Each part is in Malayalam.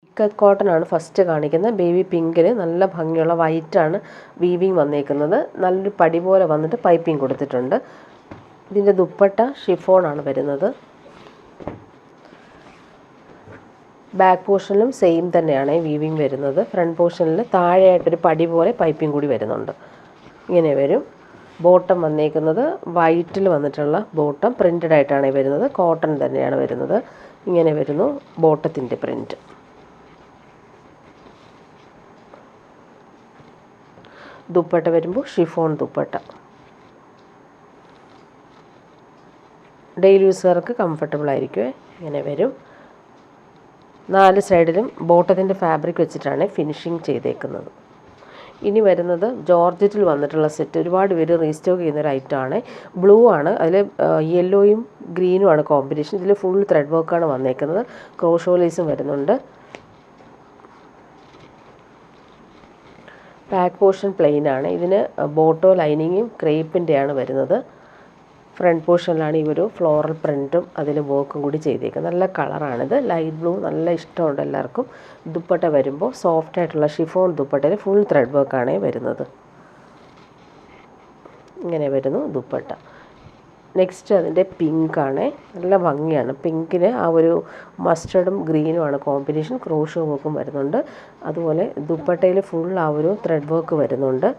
ഇക്കത്ത് കോട്ടൺ ആണ് ഫസ്റ്റ് കാണിക്കുന്നത്. ബേബി പിങ്കിന് നല്ല ഭംഗിയുള്ള വൈറ്റാണ് വീവിങ് വന്നേക്കുന്നത്. നല്ലൊരു പടി പോലെ വന്നിട്ട് പൈപ്പിംഗ് കൊടുത്തിട്ടുണ്ട്. ഇതിൻ്റെ ദുപ്പട്ട ഷിഫോണാണ് വരുന്നത്. ബാക്ക് പോർഷനിലും സെയിം തന്നെയാണ് വീവിങ് വരുന്നത്. ഫ്രണ്ട് പോർഷനിൽ താഴെയായിട്ടൊരു പടി പോലെ പൈപ്പിംഗ് കൂടി വരുന്നുണ്ട്. ഇങ്ങനെ വരും. ബോട്ടം വന്നേക്കുന്നത് വൈറ്റിൽ വന്നിട്ടുള്ള ബോട്ടം പ്രിൻ്റഡ് ആയിട്ടാണ് വരുന്നത്. കോട്ടൺ തന്നെയാണ് വരുന്നത്. ഇങ്ങനെ വരുന്നു ബോട്ടത്തിൻ്റെ പ്രിൻറ്റ്. ദുപ്പട്ട വരുമ്പോൾ ഷിഫോൺ ദുപ്പട്ട. ഡെയിലി യൂസുകാർക്ക് കംഫർട്ടബിൾ ആയിരിക്കും. ഇങ്ങനെ വരും. 4 സൈഡിലും ബോട്ടത്തിൻ്റെ ഫാബ്രിക് വെച്ചിട്ടാണ് ഫിനിഷിങ് ചെയ്തേക്കുന്നത്. ഇനി വരുന്നത് ജോർജറ്റിൽ വന്നിട്ടുള്ള സെറ്റ്. ഒരുപാട് പേര് റീസ്റ്റോക്ക് ചെയ്യുന്നൊരു ഐറ്റമാണ്. ബ്ലൂ ആണ്, അതിൽ യെല്ലോയും ഗ്രീനുമാണ് കോമ്പിനേഷൻ. ഇതിൽ ഫുൾ ത്രെഡ് വർക്കാണ് വന്നേക്കുന്നത്. ക്രോഷോ ലേസും വരുന്നുണ്ട്. ബാക്ക് പോർഷൻ പ്ലെയിൻ ആണ്. ഇതിന് ബോട്ടോ ലൈനിങ്ങും ക്രേപ്പിൻ്റെയാണ് വരുന്നത്. ഫ്രണ്ട് പോർഷനിലാണ് ഈ ഒരു ഫ്ലോറൽ പ്രിൻറ്റും അതിൽ വർക്കും കൂടി ചെയ്തേക്കുന്നത്. നല്ല കളറാണിത്. ലൈറ്റ് ബ്ലൂ നല്ല ഇഷ്ടമുണ്ട് എല്ലാവർക്കും. ദുപ്പട്ട വരുമ്പോൾ സോഫ്റ്റ് ആയിട്ടുള്ള ഷിഫോൺ ദുപ്പട്ടയിൽ ഫുൾ ത്രെഡ് വർക്കാണ് വരുന്നത്. ഇങ്ങനെ വരുന്നു ദുപ്പട്ട. നെക്സ്റ്റ് അതിൻ്റെ പിങ്കാണ്. നല്ല ഭംഗിയാണ്. പിങ്കിന് ആ ഒരു മസ്റ്റർഡും ഗ്രീനുമാണ് കോമ്പിനേഷൻ. ക്രോഷോ വർക്കും വരുന്നുണ്ട്. അതുപോലെ ദുപ്പട്ടയിൽ ഫുൾ ആ ഒരു ത്രെഡ് വർക്ക് വരുന്നുണ്ട്.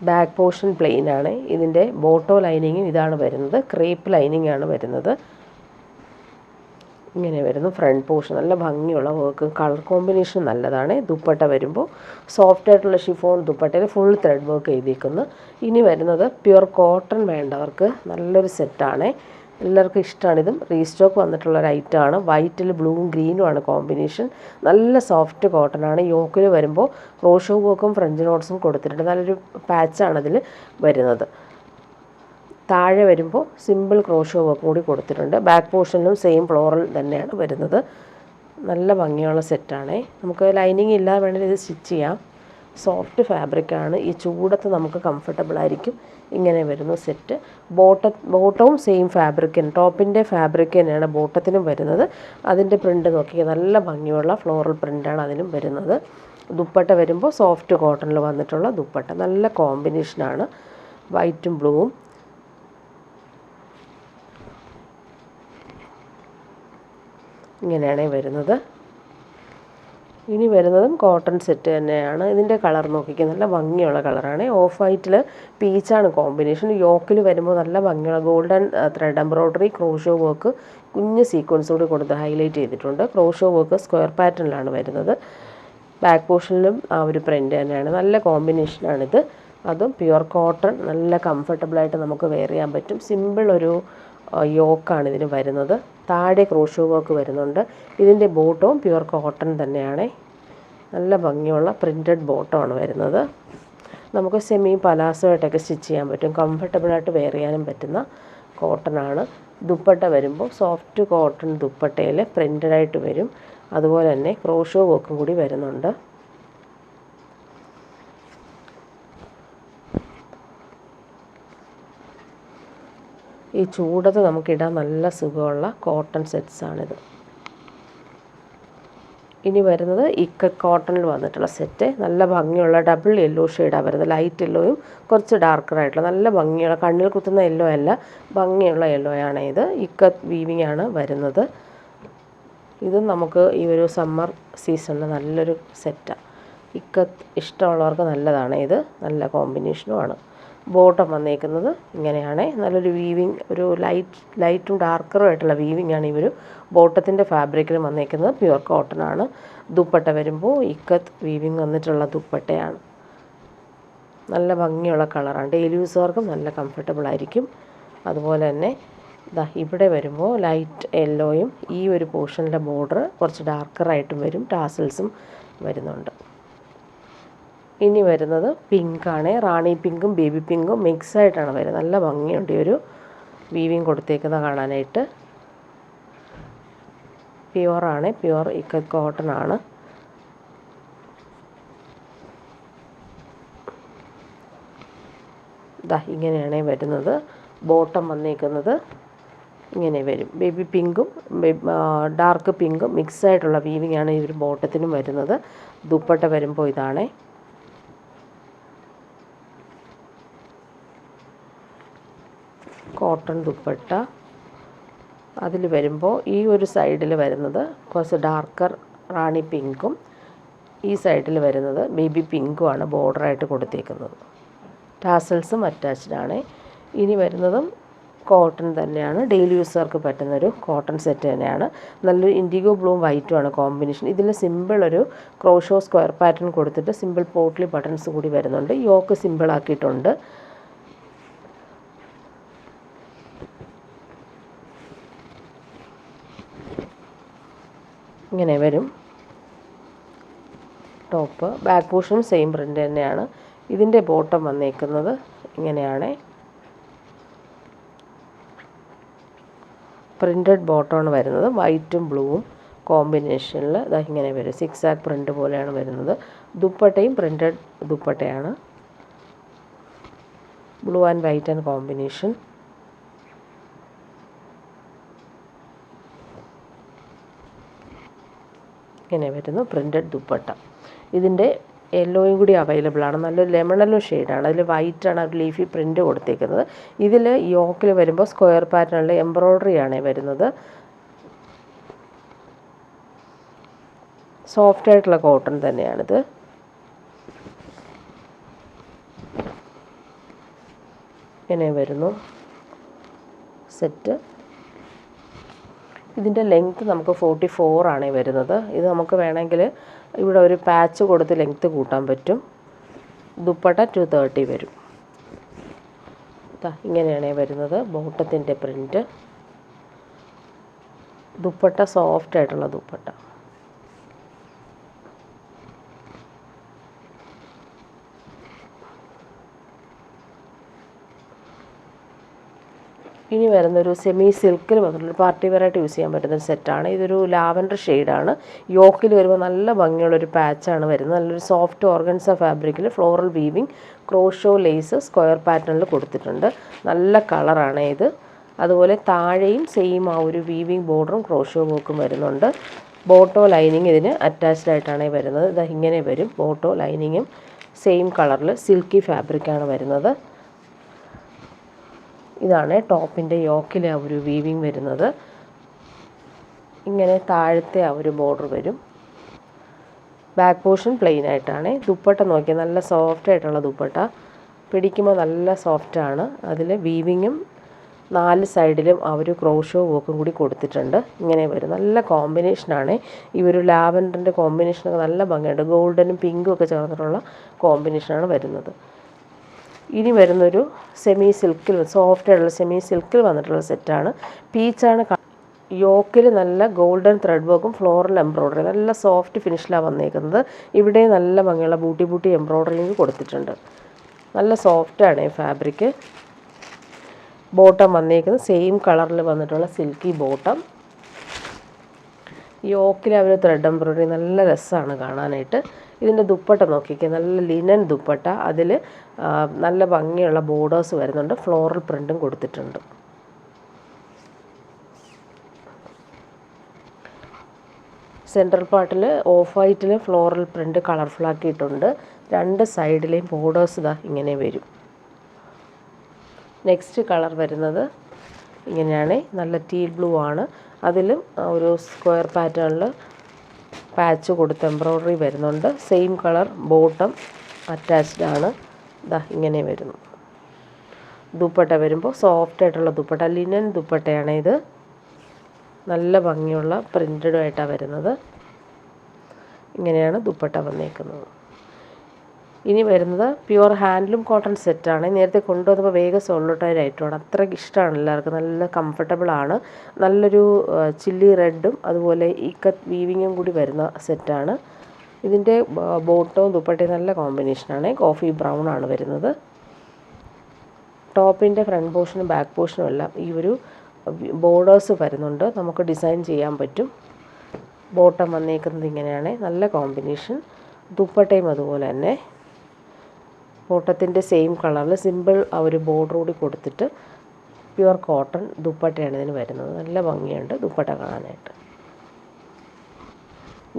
ബാക്ക് പോർഷൻ പ്ലെയിൻ ആണ്. ഇതിൻ്റെ ബോട്ടോ ലൈനിങ്ങും ഇതാണ് വരുന്നത്. ക്രേപ്പ് ലൈനിങ് ആണ് വരുന്നത്. ഇങ്ങനെ വരുന്നു ഫ്രണ്ട് പോർഷൻ. നല്ല ഭംഗിയുള്ള വർക്ക്, കളർ കോമ്പിനേഷൻ നല്ലതാണ്. ദുപ്പട്ട വരുമ്പോൾ സോഫ്റ്റ് ആയിട്ടുള്ള ഷിഫോൺ ദുപ്പട്ടയിൽ ഫുൾ ത്രെഡ് വർക്ക് ചെയ്തിരിക്കുന്നു. ഇനി വരുന്നത് പ്യുർ കോട്ടൺ വേണ്ടവർക്ക് നല്ലൊരു സെറ്റാണ്. എല്ലാവർക്കും ഇഷ്ടമാണിതും. റീസ്റ്റോക്ക് വന്നിട്ടുള്ളൊരു ഐറ്റമാണ്. വൈറ്റിൽ ബ്ലൂവും ഗ്രീനുമാണ് കോമ്പിനേഷൻ. നല്ല സോഫ്റ്റ് കോട്ടൺ ആണ്. യോക്കിൽ വരുമ്പോൾ ക്രോഷോ വർക്കും ഫ്രഞ്ച് നോട്ട്സും കൊടുത്തിട്ടുണ്ട്. നല്ലൊരു പാച്ചാണ് അതിൽ വരുന്നത്. താഴെ വരുമ്പോൾ സിമ്പിൾ ക്രോഷോ വർക്കും കൂടി കൊടുത്തിട്ടുണ്ട്. ബാക്ക് പോർഷനിലും സെയിം ഫ്ലോറൽ തന്നെയാണ് വരുന്നത്. നല്ല ഭംഗിയുള്ള സെറ്റാണ്. നമുക്ക് ലൈനിങ് ഇല്ലാതെ വേണമെങ്കിൽ ഇത് സ്റ്റിച്ച് ചെയ്യാം. സോഫ്റ്റ് ഫാബ്രിക്കാണ്. ഈ ചൂടത്ത് നമുക്ക് കംഫർട്ടബിൾ ആയിരിക്കും. ഇങ്ങനെ വരുന്നു സെറ്റ്. ബോട്ടവും സെയിം ഫാബ്രിക്, ടോപ്പിൻ്റെ ഫാബ്രിക് തന്നെയാണ് ബോട്ടത്തിനും വരുന്നത്. അതിൻ്റെ പ്രിൻ്റ് നോക്കിയാൽ നല്ല ഭംഗിയുള്ള ഫ്ലോറൽ പ്രിൻ്റാണ് അതിനും വരുന്നത്. ദുപ്പട്ട വരുമ്പോൾ സോഫ്റ്റ് കോട്ടണിൽ വന്നിട്ടുള്ള ദുപ്പട്ട. നല്ല കോമ്പിനേഷനാണ് വൈറ്റും ബ്ലൂവും. ഇങ്ങനെയാണ് വരുന്നത്. ഇനി വരുന്നതും കോട്ടൺ സെറ്റ് തന്നെയാണ്. ഇതിൻ്റെ കളർ നോക്കിക്കുക, നല്ല ഭംഗിയുള്ള കളറാണ്. Of വൈറ്റിൽ പീച്ചാണ് combination. യോക്കിൽ വരുമ്പോൾ നല്ല ഭംഗിയുള്ള golden thread embroidery, crochet work, കുഞ്ഞ് സീക്വൻസ് കൂടി കൊടുത്ത് ഹൈലൈറ്റ് ചെയ്തിട്ടുണ്ട്. ക്രോഷോ വർക്ക് സ്ക്വയർ പാറ്റേണിലാണ് വരുന്നത്. ബാക്ക് പോർഷനിലും ആ ഒരു പ്രിൻ്റ് തന്നെയാണ്. നല്ല കോമ്പിനേഷനാണിത്. അതും പ്യുർ കോട്ടൺ. നല്ല കംഫർട്ടബിളായിട്ട് നമുക്ക് വെയർ ചെയ്യാൻ പറ്റും. സിമ്പിൾ ഒരു യോക്കാണ് ഇതിന് വരുന്നത്. താഴെ ക്രോഷോ വർക്ക് വരുന്നുണ്ട്. ഇതിൻ്റെ ബോട്ടവും പ്യുർ കോട്ടൺ തന്നെയാണ്. നല്ല ഭംഗിയുള്ള പ്രിൻറ്റഡ് ബോട്ടമാണ് വരുന്നത്. നമുക്ക് സെമി പലാസോ ആയിട്ടൊക്കെ സ്റ്റിച്ച് ചെയ്യാൻ പറ്റും. കംഫർട്ടബിളായിട്ട് വെയർ ചെയ്യാനും പറ്റുന്ന കോട്ടണാണ്. ദുപ്പട്ട വരുമ്പോൾ സോഫ്റ്റ് കോട്ടൺ ദുപ്പട്ടയിൽ പ്രിൻറ്റഡായിട്ട് വരും. അതുപോലെ തന്നെ ക്രോഷോ വർക്കും കൂടി വരുന്നുണ്ട്. ഈ ചൂടത്ത് നമുക്കിടാൻ നല്ല സുഖമുള്ള കോട്ടൺ സെറ്റ്സാണിത്. ഇനി വരുന്നത് ഇക്കത്ത് കോട്ടണിൽ വന്നിട്ടുള്ള സെറ്റ്. നല്ല ഭംഗിയുള്ള ഡബിൾ യെല്ലോ ഷെയ്ഡാണ് വരുന്നത്. ലൈറ്റ് യെല്ലോയും കുറച്ച് ഡാർക്കറായിട്ടുള്ള നല്ല ഭംഗിയുള്ള, കണ്ണിൽ കുത്തുന്ന യെല്ലോ അല്ല, ഭംഗിയുള്ള യെല്ലോയാണ് ഇത്. ഇക്കത്ത് വീവിങ് ആണ് വരുന്നത്. ഇതും നമുക്ക് ഈ ഒരു സമ്മർ സീസണിൽ നല്ലൊരു സെറ്റാണ്. ഇക്കത്ത് ഇഷ്ടമുള്ളവർക്ക് നല്ലതാണ് ഇത്. നല്ല കോമ്പിനേഷനുമാണ്. ബോട്ടം വന്നേക്കുന്നത് ഇങ്ങനെയാണ്. നല്ലൊരു വീവിങ്, ഒരു ലൈറ്റും ഡാർക്കറും ആയിട്ടുള്ള വീവിങ് ആണ് ഈ ഒരു ബോട്ടത്തിൻ്റെ ഫാബ്രിക്കിൽ വന്നേക്കുന്നത്. പ്യുർ കോട്ടൺ ആണ്. ദുപ്പട്ട വരുമ്പോൾ ഇക്കത്ത് വീവിങ് വന്നിട്ടുള്ള ദുപ്പട്ടയാണ്. നല്ല ഭംഗിയുള്ള കളറാണ്. ഡെയിലി യൂസുകാർക്കും നല്ല കംഫർട്ടബിൾ ആയിരിക്കും. അതുപോലെ തന്നെ ഇവിടെ വരുമ്പോൾ ലൈറ്റ് യെല്ലോയും ഈ ഒരു പോർഷനിലെ ബോർഡർ കുറച്ച് ഡാർക്കറായിട്ടും വരും. ടാസൽസും വരുന്നുണ്ട്. ഇനി വരുന്നത് പിങ്കാണ്. റാണി പിങ്കും ബേബി പിങ്കും മിക്സ് ആയിട്ടാണ് വരുന്നത്. നല്ല ഭംഗിയുണ്ട് ഈ ഒരു വീവിങ് കൊടുത്തേക്കുന്ന കാണാനായിട്ട്. പ്യുവറാണ്. പ്യുവർ ഇക്കത്ത് കോട്ടൺ ആണ്. ഇങ്ങനെയാണ് വരുന്നത്. ബോട്ടം വന്നേക്കുന്നത് ഇങ്ങനെ വരും. ബേബി പിങ്കും ഡാർക്ക് പിങ്കും മിക്സ് ആയിട്ടുള്ള വീവിംഗ് ആണ് ഈ ഒരു ബോട്ടത്തിനും വരുന്നത്. ദുപ്പട്ട വരുമ്പോൾ ഇതാണ്. കോട്ടൺ ദുപ്പട്ട. അതിൽ വരുമ്പോൾ ഈ ഒരു സൈഡിൽ വരുന്നത് കുറച്ച് ഡാർക്കർ റാണി പിങ്കും ഈ സൈഡിൽ വരുന്നത് ബേബി പിങ്കുമാണ് ബോർഡറായിട്ട് കൊടുത്തേക്കുന്നത്. ടാസൽസും അറ്റാച്ച്ഡ് ആണ്. ഇനി വരുന്നതും കോട്ടൺ തന്നെയാണ്. ഡെയിലി യൂസർക്ക് പറ്റുന്നൊരു കോട്ടൺ സെറ്റ് തന്നെയാണ്. നല്ലൊരു ഇൻഡിഗോ ബ്ലൂവും വൈറ്റുമാണ് കോമ്പിനേഷൻ. ഇതിൽ സിമ്പിൾ ഒരു ക്രോഷോ സ്ക്വയർ പാറ്റേൺ കൊടുത്തിട്ട് സിമ്പിൾ പോട്ട്ലി ബട്ടൺസ് കൂടി വരുന്നുണ്ട്. യോക്ക് സിമ്പിൾ ആക്കിയിട്ടുണ്ട്. ഇങ്ങനെ വരും ടോപ്പ്. ബാക്ക് പോർഷനും സെയിം പ്രിൻ്റ് തന്നെയാണ്. ഇതിൻ്റെ ബോട്ടം വന്നേക്കുന്നത് ഇങ്ങനെയാണ്. പ്രിൻറ്റഡ് ബോട്ടമാണ് വരുന്നത്. വൈറ്റും ബ്ലൂവും കോമ്പിനേഷനിൽ ഇങ്ങനെ വരും. 6 ആക്ക് പ്രിൻ്റ് പോലെയാണ് വരുന്നത്. ദുപ്പട്ടയും പ്രിൻറ്റഡ് ദുപ്പട്ടയാണ്. Blue and white and combination. ഇങ്ങനെ വരുന്നു പ്രിൻറ്റഡ് ദുപ്പട്ട. ഇതിൻ്റെ യെല്ലോയും കൂടി അവൈലബിൾ ആണ്. നല്ലൊരു ലെമൺ യെല്ലോ ഷെയ്ഡാണ്. അതിൽ വൈറ്റാണ് ഒരു ലീഫി പ്രിൻറ്റ് കൊടുത്തേക്കുന്നത്. ഇതിൽ യോക്കിൽ വരുമ്പോൾ സ്ക്വയർ പാറ്റേണിൽ എംബ്രോയ്ഡറി ആണ് വരുന്നത്. സോഫ്റ്റ് ആയിട്ടുള്ള കോട്ടൺ തന്നെയാണിത്. ഇങ്ങനെ വരുന്നു സെറ്റ്. ഇതിൻ്റെ ലെങ്ത്ത് നമുക്ക് 44 ആണ് വരുന്നത്. ഇത് നമുക്ക് വേണമെങ്കിൽ ഇവിടെ ഒരു പാച്ച് കൊടുത്ത് ലെങ്ത്ത് കൂട്ടാൻ പറ്റും. ദുപ്പട്ട 230 വരും. ഇങ്ങനെയാണ് വരുന്നത് ബോട്ടത്തിൻ്റെ പ്രിൻറ്റ്. ദുപ്പട്ട സോഫ്റ്റ് ആയിട്ടുള്ള ദുപ്പട്ട. ഇനി വരുന്നൊരു സെമി സിൽക്കിൽ വന്നിട്ടുള്ള പാർട്ടി വെയറായിട്ട് യൂസ് ചെയ്യാൻ പറ്റുന്നൊരു സെറ്റാണ്. ഇതൊരു ലാവൻഡർ ഷെയ്ഡാണ്. യോക്കിൽ വരുമ്പോൾ നല്ല ഭംഗിയുള്ളൊരു പാച്ചാണ് വരുന്നത്. നല്ലൊരു സോഫ്റ്റ് ഓർഗൻസ ഫാബ്രിക്കിൽ floral weaving crochet lace square പാറ്റേണിൽ കൊടുത്തിട്ടുണ്ട്. നല്ല കളറാണ് ഇത്. അതുപോലെ താഴെയും സെയിം ആ ഒരു വീവിങ് ബോർഡറും ക്രോഷോ വർക്കും വരുന്നുണ്ട്. ബോട്ടോ ലൈനിങ് ഇതിന് അറ്റാച്ച്ഡ് ആയിട്ടാണ് വരുന്നത്. ഇത് ഇങ്ങനെ വരും. ബോട്ടോ ലൈനിങ്ങും സെയിം കളറിൽ സിൽക്കി ഫാബ്രിക്കാണ് വരുന്നത്. ഇതാണ് ടോപ്പിൻ്റെ യോക്കിലെ ആ ഒരു വീവിങ് വരുന്നത്. ഇങ്ങനെ താഴത്തെ ആ ഒരു ബോർഡർ വരും. ബാക്ക് പോർഷൻ പ്ലെയിൻ ആയിട്ടാണ്. ദുപ്പട്ട നോക്കിയാൽ നല്ല സോഫ്റ്റ് ആയിട്ടുള്ള ദുപ്പട്ട. പിടിക്കുമ്പോൾ നല്ല സോഫ്റ്റാണ്. അതിൽ വീവിങ്ങും 4 സൈഡിലും ആ ഒരു ക്രോഷോ വർക്കും കൂടി കൊടുത്തിട്ടുണ്ട്. ഇങ്ങനെ വരും. നല്ല കോമ്പിനേഷനാണ്. ഈ ഒരു ലാവൻഡറിൻ്റെ കോമ്പിനേഷനൊക്കെ നല്ല ഭംഗിയുണ്ട്. ഗോൾഡനും പിങ്കും ഒക്കെ ചേർന്നിട്ടുള്ള കോമ്പിനേഷനാണ് വരുന്നത്. ഇനി വരുന്നൊരു സെമി സിൽക്കിൽ സോഫ്റ്റ് ആയിട്ടുള്ള സെമി സിൽക്കിൽ വന്നിട്ടുള്ള സെറ്റാണ്. പീച്ചാണ്. യോക്കിൽ നല്ല ഗോൾഡൻ ത്രെഡ് വർക്കും ഫ്ലോറൽ എംബ്രോയ്ഡറി നല്ല സോഫ്റ്റ് ഫിനിഷിലാണ് വന്നേക്കുന്നത്. ഇവിടെ നല്ല ഭംഗിയുള്ള ബൂട്ടി എംബ്രോയ്ഡറിങ് കൊടുത്തിട്ടുണ്ട്. നല്ല സോഫ്റ്റാണ് ഈ ഫാബ്രിക്ക്. ബോട്ടം വന്നേക്കുന്നത് സെയിം കളറിൽ വന്നിട്ടുള്ള സിൽക്കി ബോട്ടം. യോക്കിൽ അവർ ത്രെഡ് എംബ്രോയ്ഡറി നല്ല രസമാണ് കാണാനായിട്ട്. ഇതിൻ്റെ ദുപ്പട്ട നോക്കിക്കുക. നല്ല ലിനൻ ദുപ്പട്ട. അതിൽ നല്ല ഭംഗിയുള്ള ബോർഡേഴ്സ് വരുന്നുണ്ട്. ഫ്ലോറൽ പ്രിൻറ്റും കൊടുത്തിട്ടുണ്ട്. സെൻട്രൽ പാർട്ടിൽ ഓഫ് വൈറ്റിൽ ഫ്ലോറൽ പ്രിൻറ്റ് കളർഫുള്ളാക്കിയിട്ടുണ്ട്. 2 സൈഡിലെയും ബോർഡേഴ്സ് ഇങ്ങനെ വരും. നെക്സ്റ്റ് കളർ വരുന്നത് ഇങ്ങനെയാണ്. നല്ല ടീൽ ബ്ലൂ ആണ്. അതിലും ഒരു സ്ക്വയർ പാറ്റേണിൽ പാച്ച് കൊടുത്ത് എംബ്രോയ്ഡറി വരുന്നുണ്ട്. സെയിം കളർ ബോട്ടം അറ്റാച്ച്ഡ് ആണ്. ഇങ്ങനെ വരുന്നു. ദുപ്പട്ട വരുമ്പോൾ സോഫ്റ്റ് ആയിട്ടുള്ള ദുപ്പട്ട. ലിനൻ ദുപ്പട്ടയാണ് ഇത്. നല്ല ഭംഗിയുള്ള പ്രിൻറ്റഡുമായിട്ടാണ് വരുന്നത്. ഇങ്ങനെയാണ് ദുപ്പട്ട വന്നേക്കുന്നത്. ഇനി വരുന്നത് പ്യുവർ ഹാൻഡ്ലൂം കോട്ടൺ സെറ്റാണ്. നേരത്തെ കൊണ്ടുവന്നപ്പോൾ വേഗം സോൾഡ് ഐറ്റമാണ്. അത്രയ്ക്ക് ഇഷ്ടമാണ് എല്ലാവർക്കും. നല്ല കംഫർട്ടബിളാണ്. നല്ലൊരു ചില്ലി റെഡും അതുപോലെ ഇക്കത്ത് വീവിങ്ങും കൂടി വരുന്ന സെറ്റാണ്. ഇതിൻ്റെ ബോട്ടവും ദുപ്പട്ടയും നല്ല കോമ്പിനേഷനാണ്. കോഫി ബ്രൗൺ ആണ് വരുന്നത്. ടോപ്പിൻ്റെ ഫ്രണ്ട് പോർഷനും ബാക്ക് പോർഷനും എല്ലാം ഈ ഒരു ബോർഡേഴ്സ് വരുന്നുണ്ട്. നമുക്ക് ഡിസൈൻ ചെയ്യാൻ പറ്റും. ബോട്ടം വന്നേക്കുന്നത് ഇങ്ങനെയാണ്. നല്ല കോമ്പിനേഷൻ. ദുപ്പട്ടയും അതുപോലെ തന്നെ ബോട്ടത്തിൻ്റെ സെയിം കളറിൽ സിമ്പിൾ ആ ഒരു ബോർഡർ കൂടി കൊടുത്തിട്ട് പ്യുവർ കോട്ടൺ ദുപ്പട്ടയാണ് ഇതിന് വരുന്നത്. നല്ല ഭംഗിയുണ്ട് ദുപ്പട്ട കാണാനായിട്ട്.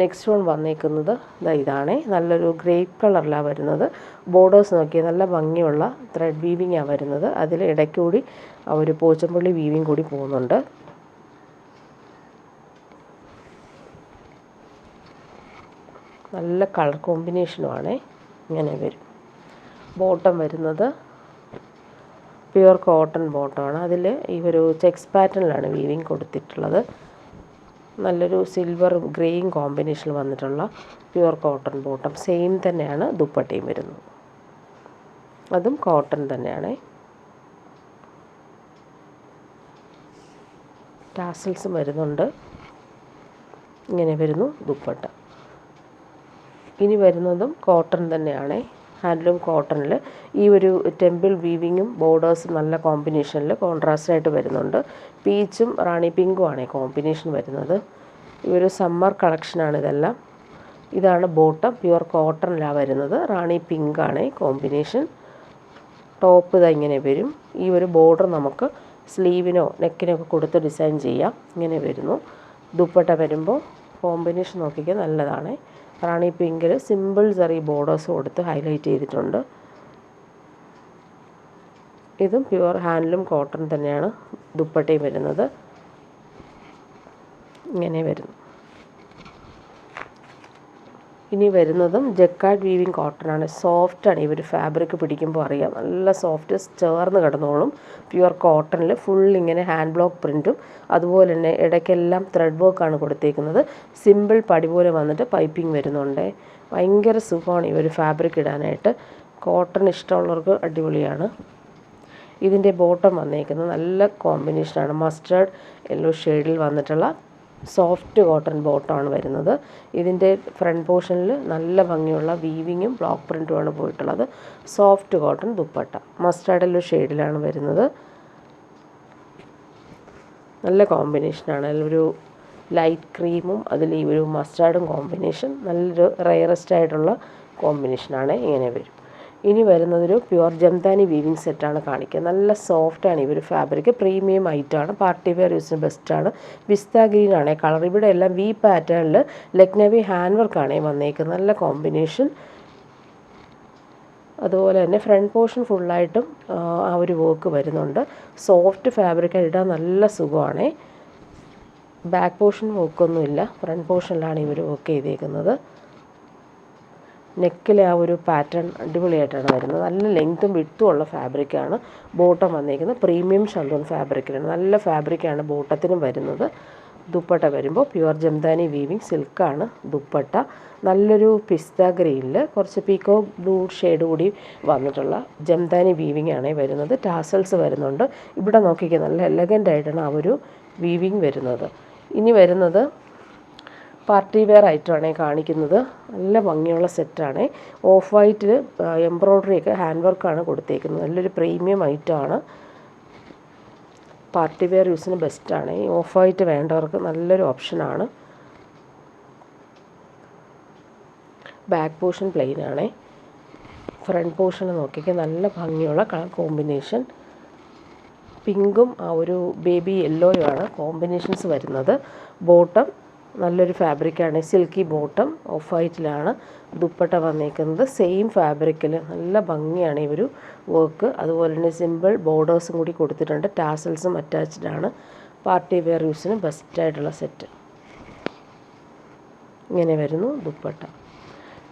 നെക്സ്റ്റ് വൺ വന്നേക്കുന്നത് ഇതാണേ, നല്ലൊരു ഗ്രേപ്പ് കളറിലാണ് വരുന്നത്. ബോർഡേഴ്സ് നോക്കിയാൽ നല്ല ഭംഗിയുള്ള ത്രെഡ് വീവിങ്ങാണ് വരുന്നത്. അതിൽ ഇടയ്ക്കൂടി ഒരു പോച്ചമ്പള്ളി വീവിങ് കൂടി പോകുന്നുണ്ട്. നല്ല കളർ കോമ്പിനേഷനുമാണേ. ഇങ്ങനെ വരും. ബോട്ടം വരുന്നത് പ്യുവർ കോട്ടൺ ബോട്ടമാണ്. അതിൽ ഈ ഒരു ചെക്സ് പാറ്റേണിലാണ് വീവിങ് കൊടുത്തിട്ടുള്ളത്. നല്ലൊരു സിൽവർ ഗ്രേയും കോമ്പിനേഷനിൽ വന്നിട്ടുള്ള പ്യുവർ കോട്ടൺ ബോട്ടം. സെയിം തന്നെയാണ് ദുപ്പട്ടയും വരുന്നത്. അതും കോട്ടൺ തന്നെയാണ്. ടാസൽസും വരുന്നുണ്ട്. ഇങ്ങനെ വരുന്നു ദുപ്പട്ട. ഇനി വരുന്നതും കോട്ടൺ തന്നെയാണ്. ഹാൻഡ്ലൂം കോട്ടണിൽ ഈ ഒരു ടെമ്പിൾ വീവിങ്ങും ബോർഡേഴ്സും നല്ല കോമ്പിനേഷനിൽ കോൺട്രാസ്റ്റായിട്ട് വരുന്നുണ്ട്. പീച്ചും റാണി പിങ്കും ആണ് കോമ്പിനേഷൻ വരുന്നത്. ഈ ഒരു സമ്മർ കളക്ഷനാണ് ഇതെല്ലാം. ഇതാണ് ബോട്ടം, പ്യുവർ കോട്ടണിലാണ് വരുന്നത്. റാണി പിങ്കാണ് കോമ്പിനേഷൻ. ടോപ്പ് ഇതാ ഇങ്ങനെ വരും. ഈ ഒരു ബോർഡർ നമുക്ക് സ്ലീവിനോ നെക്കിനോ ഒക്കെ കൊടുത്ത് ഡിസൈൻ ചെയ്യാം. ഇങ്ങനെ വരുന്നു. ദുപ്പട്ട വരുമ്പോൾ കോമ്പിനേഷൻ നോക്കിക്കാൻ നല്ലതാണ്. റാണി പിങ്കിൽ സിമ്പിൾ ചെറിയ ബോർഡേഴ്സ് കൊടുത്ത് ഹൈലൈറ്റ് ചെയ്തിട്ടുണ്ട്. ഇതും പ്യുവർ ഹാൻഡ്ലൂം കോട്ടൺ തന്നെയാണ് ദുപ്പട്ടയും വരുന്നത്. ഇങ്ങനെ വരുന്നു. ഇനി വരുന്നതും ജക്കാർഡ് വീവിങ് കോട്ടണാണ്. സോഫ്റ്റാണ്. ഈ ഒരു ഫാബ്രിക് പിടിക്കുമ്പോൾ അറിയാം, നല്ല സോഫ്റ്റ്, ചേർന്ന് കിടന്നോളും. പ്യുവർ കോട്ടണിൽ ഫുൾ ഇങ്ങനെ ഹാൻഡ് ബ്ലോക്ക് പ്രിൻറ്റും അതുപോലെ തന്നെ ഇടയ്ക്കെല്ലാം ത്രെഡ് വർക്കാണ് കൊടുത്തേക്കുന്നത്. സിമ്പിൾ പടി പോലെ വന്നിട്ട് പൈപ്പിംഗ് വരുന്നുണ്ട്. ഭയങ്കര സുഖമാണ് ഈ ഒരു ഫാബ്രിക് ഇടാനായിട്ട്. കോട്ടൺ ഇഷ്ടമുള്ളവർക്ക് അടിപൊളിയാണ്. ഇതിൻ്റെ ബോട്ടം വന്നേക്കുന്നത് നല്ല കോമ്പിനേഷനാണ്. മസ്റ്റേർഡ് യെല്ലോ ഷെയ്ഡിൽ വന്നിട്ടുള്ള സോഫ്റ്റ് കോട്ടൺ ബോട്ടമാണ് വരുന്നത്. ഇതിൻ്റെ ഫ്രണ്ട് പോർഷനിൽ നല്ല ഭംഗിയുള്ള വീവിങ്ങും ബ്ലോക്ക് പ്രിൻറ്റുമാണ് പോയിട്ടുള്ളത്. Soft cotton dupatta mustard yellow ഷെയ്ഡിലാണ് വരുന്നത്. നല്ല കോമ്പിനേഷനാണ്. ഒരു ലൈറ്റ് ക്രീമും അതിൽ ഈ ഒരു മസ്റ്റാർഡും കോമ്പിനേഷൻ നല്ലൊരു റയറസ്റ്റ് ആയിട്ടുള്ള കോമ്പിനേഷനാണ്. ഇങ്ങനെ വരും. ഇനി വരുന്നതൊരു പ്യുവർ ജംദാനി വീവിങ് സെറ്റാണ് കാണിക്കുന്നത്. നല്ല സോഫ്റ്റാണ് ഈ ഒരു ഫാബ്രിക്. പ്രീമിയം ഐറ്റമാണ്. പാർട്ടി വെയർ യൂസിന് ബെസ്റ്റാണ്. പിസ്ത ഗ്രീൻ ആണ് കളർ. ഇവിടെ എല്ലാം വി പാറ്റേണിൽ ലക്നവി ഹാൻഡ് വർക്കാണ് വന്നേക്കുന്നത്. നല്ല കോമ്പിനേഷൻ. അതുപോലെ തന്നെ ഫ്രണ്ട് പോർഷൻ ഫുള്ളായിട്ടും ആ ഒരു വർക്ക് വരുന്നുണ്ട്. സോഫ്റ്റ് ഫാബ്രിക് ഇടാൻ നല്ല സുഖമാണ്. ബാക്ക് പോർഷൻ വർക്കൊന്നുമില്ല, ഫ്രണ്ട് പോർഷനിലാണ് ഇവർ വർക്ക് ചെയ്തേക്കുന്നത്. നെക്കിലെ ആ ഒരു പാറ്റേൺ അടിപൊളിയായിട്ടാണ് വരുന്നത്. നല്ല ലെങ്ത്തും വിട്ടും ഉള്ള ഫാബ്രിക്കാണ്. ബോട്ടം വന്നിരിക്കുന്നത് പ്രീമിയം ഷന്തൂൺ ഫാബ്രിക്കിലാണ്. നല്ല ഫാബ്രിക്കാണ് ബോട്ടത്തിനും വരുന്നത്. ദുപ്പട്ട വരുമ്പോൾ പ്യുവർ ജംദാനി വീവിങ് സിൽക്കാണ് ദുപ്പട്ട. നല്ലൊരു പിസ്ത ഗ്രീനിൽ കുറച്ച് പീക്കോ ബ്ലൂ ഷെയ്ഡ് കൂടി വന്നിട്ടുള്ള ജംദാനി വീവിങ് ആണ് വരുന്നത്. ടാസൽസ് വരുന്നുണ്ട്. ഇവിടെ നോക്കിക്കുക, നല്ല എലഗൻ്റ് ആയിട്ടാണ് ആ ഒരു വീവിങ് വരുന്നത്. ഇനി വരുന്നത് പാർട്ടി വെയർ ഐറ്റമാണ് കാണിക്കുന്നത്. നല്ല ഭംഗിയുള്ള സെറ്റാണ്. ഓഫ് വൈറ്റിൽ എംബ്രോയ്ഡറിയൊക്കെ ഹാൻഡ് വർക്കാണ് കൊടുത്തേക്കുന്നത്. നല്ലൊരു പ്രീമിയം ഐറ്റമാണ്. പാർട്ടി വെയർ യൂസിന് ബെസ്റ്റാണ്. ഈ ഓഫ് വൈറ്റ് വേണ്ടവർക്ക് നല്ലൊരു ഓപ്ഷനാണ്. ബാക്ക് പോർഷൻ പ്ലെയിൻ ആണ്. ഫ്രണ്ട് പോർഷൻ നോക്കിക്കാൻ നല്ല ഭംഗിയുള്ള കളർ കോമ്പിനേഷൻ. പിങ്കും ആ ഒരു ബേബി യെല്ലോയുമാണ് കോമ്പിനേഷൻസ് വരുന്നത്. ബോട്ടം നല്ലൊരു ഫാബ്രിക്കാണ്. സിൽക്കി ബോട്ടം ഓഫ് വൈറ്റിലാണ്. ദുപ്പട്ട വന്നേക്കുന്നത് സെയിം ഫാബ്രിക്കിൽ. നല്ല ഭംഗിയാണ് ഈ ഒരു വർക്ക്. അതുപോലെ തന്നെ സിമ്പിൾ ബോർഡേഴ്സും കൂടി കൊടുത്തിട്ടുണ്ട്. ടാസൽസും അറ്റാച്ച്ഡ് ആണ്. പാർട്ടി വെയർ യൂസിന് ബെസ്റ്റായിട്ടുള്ള സെറ്റ്. ഇങ്ങനെ വരുന്നു ദുപ്പട്ട.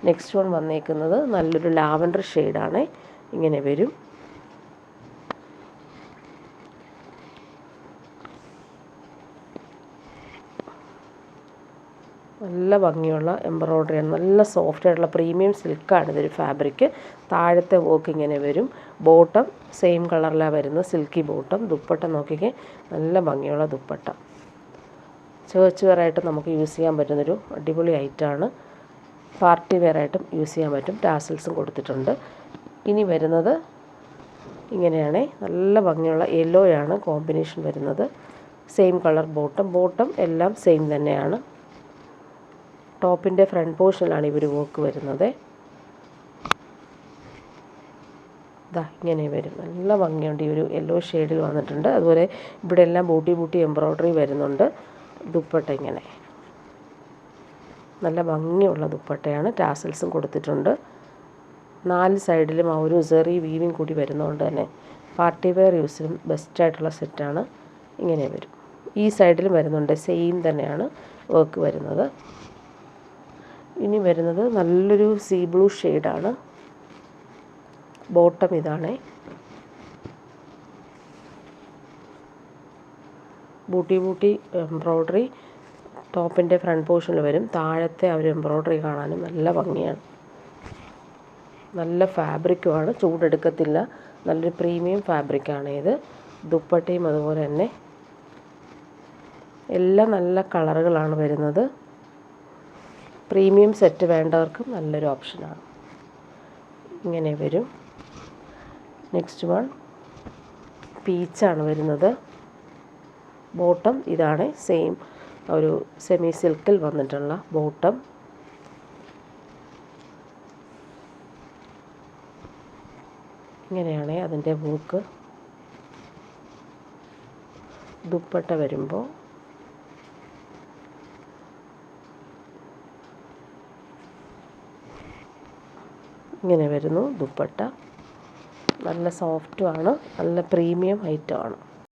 നെക്സ്റ്റ് വൺ വന്നേക്കുന്നത് നല്ലൊരു ലാവൻഡർ ഷെയ്ഡാണ്. ഇങ്ങനെ വരും. നല്ല ഭംഗിയുള്ള എംബ്രോയ്ഡറിയാണ്. നല്ല സോഫ്റ്റ് ആയിട്ടുള്ള പ്രീമിയം സിൽക്കാണ് ഇതൊരു ഫാബ്രിക്. താഴത്തെ വർക്ക് ഇങ്ങനെ വരും. ബോട്ടം സെയിം കളറിലാണ് വരുന്നത്, സിൽക്കി ബോട്ടം. ദുപ്പട്ട നോക്കിക്കേ, നല്ല ഭംഗിയുള്ള ദുപ്പട്ട. ചേർച്ച് വെയറായിട്ട് നമുക്ക് യൂസ് ചെയ്യാൻ പറ്റുന്നൊരു അടിപൊളി ഐറ്റമാണ്. പാർട്ടി വെയറായിട്ടും യൂസ് ചെയ്യാൻ പറ്റും. ടാസൽസും കൊടുത്തിട്ടുണ്ട്. ഇനി വരുന്നത് ഇങ്ങനെയാണ്. നല്ല ഭംഗിയുള്ള യെല്ലോയാണ് കോമ്പിനേഷൻ വരുന്നത്. സെയിം കളർ ബോട്ടം എല്ലാം സെയിം തന്നെയാണ്. ടോപ്പിൻ്റെ ഫ്രണ്ട് പോർഷനിലാണ് ഇവർ വർക്ക് വരുന്നത്. ഇതാ ഇങ്ങനെ വരും. നല്ല ഭംഗിയുണ്ട്. ഈ ഒരു യെല്ലോ ഷെയ്ഡിൽ വന്നിട്ടുണ്ട്. അതുപോലെ ഇവിടെ എല്ലാം ബൂട്ടി എംബ്രോയ്ഡറി വരുന്നുണ്ട്. ദുപ്പട്ട ഇങ്ങനെ നല്ല ഭംഗിയുള്ള ദുപ്പട്ടയാണ്. ടാസൽസും കൊടുത്തിട്ടുണ്ട്. 4 സൈഡിലും ആ ഒരു സെറി വീവിങ് കൂടി വരുന്നതുകൊണ്ട് തന്നെ പാർട്ടി വെയർ യൂസിനും ബെസ്റ്റായിട്ടുള്ള സെറ്റാണ്. ഇങ്ങനെ വരും. ഈ സൈഡിലും വരുന്നുണ്ട്. സെയിം തന്നെയാണ് വർക്ക് വരുന്നത്. ഇനി വരുന്നത് നല്ലൊരു സീ ബ്ലൂ ഷെയ്ഡാണ്. ബോട്ടം ഇതാണ്. ബൂട്ടി എംബ്രോയ്ഡറി ടോപ്പിൻ്റെ ഫ്രണ്ട് പോർഷനിൽ വരും. താഴത്തെ ആ ഒരു എംബ്രോയ്ഡറി കാണാനും നല്ല ഭംഗിയാണ്. നല്ല ഫാബ്രിക്കുമാണ്, ചൂടെടുക്കത്തില്ല. നല്ലൊരു പ്രീമിയം ഫാബ്രിക്കാണ് ഇത്. ദുപ്പട്ടയും അതുപോലെ തന്നെ എല്ലാം നല്ല കളറുകളാണ് വരുന്നത്. പ്രീമിയം സെറ്റ് വേണ്ടവർക്കും നല്ലൊരു ഓപ്ഷനാണ്. ഇങ്ങനെ വരും. നെക്സ്റ്റ് വൺ പീച്ചാണ് വരുന്നത്. ബോട്ടം ഇതാണ്. സെയിം ഒരു സെമി സിൽക്കിൽ വന്നിട്ടുള്ള ബോട്ടം. ഇങ്ങനെയാണ് അതിൻ്റെ വർക്ക്. ദുപ്പട്ട വരുമ്പോൾ ഇങ്ങനെ വരുന്നു ദുപ്പട്ട. നല്ല സോഫ്റ്റുമാണ്, നല്ല പ്രീമിയം ഐറ്റമാണ്.